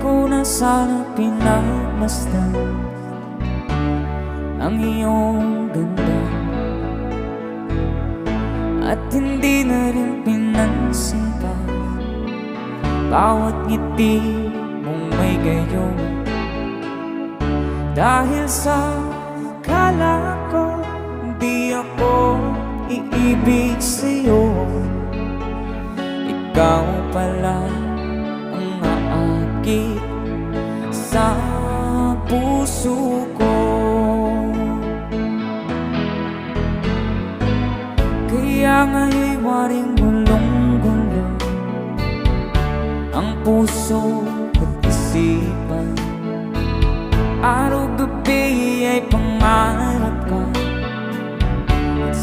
ko na sana pinagmasdan ang iyong ganda, at hindi na rin pinansin pa bawat ngiti mong may gayong. Dahil sa kala ko di ako iibig sa'yo, ikaw pala ang aakit sa puso ko. Kaya nga'y waring gulong-gulo ang puso at isipan. Araw-gabi ay pangarap ka